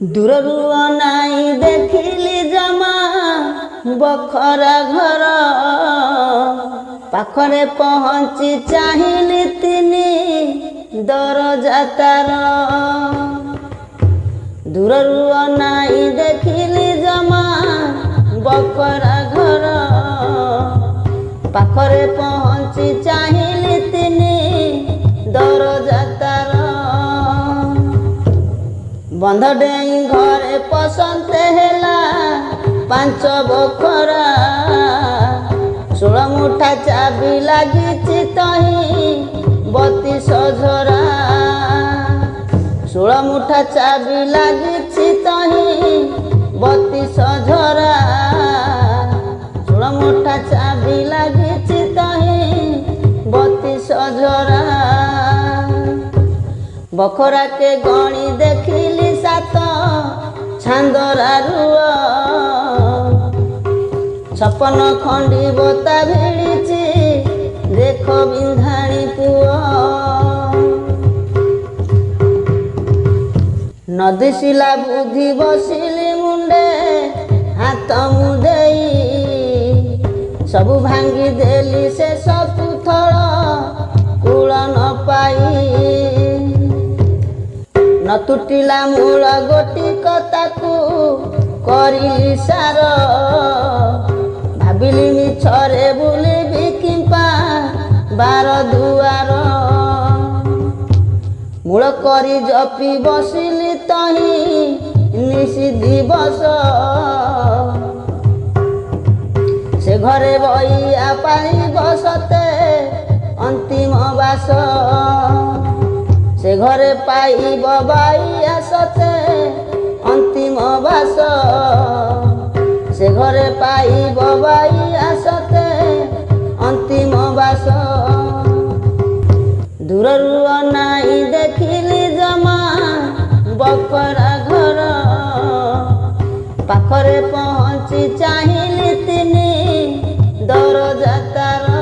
दूररू अनाई देखिली जमा बखरा घर पाखरे पहुँची चाहिली तिनी दरजा तार। दूररू अनाई देखिली जमा बखरा घर पाखरे पहुँची चाहिली तिनी दरजा तार। बंध डेई घरे पसंद हेला पांच बखरा 16 मुठा चाबी लागिछि तही 32 झरा। 16 मुठा चाबी लागिछि तही 32 झरा। 16 मुठा चाबी लागिछि तही 32 झरा। बखरा के गणी देखिली सात छांदरा रुआ 56 खंडी बोता भिड़िछि देख बिंधाणी पुआ। नदी शिला बुद्धि बसिली मुंडे हाथ मुदेई सबु भांगी देली से सबु थड़ कूल न पाई। न तुटिला मूल गोटी कताकू करिली सार भाबिली मिछरे बुलिबी किंपा 12 दुआर। मूल करी जपी बसिली तही निशी दिवस से घरे बइया पाई बसते अंतिम बास। से घरे पाइब बाइया सते अंतिम बास। से घरे पाइब बाइया सते अंतिम बास। दूररू अनाई देखिली जमा बखरा घर पाखरे पहुँची चाहिली तिनी दरजा तार।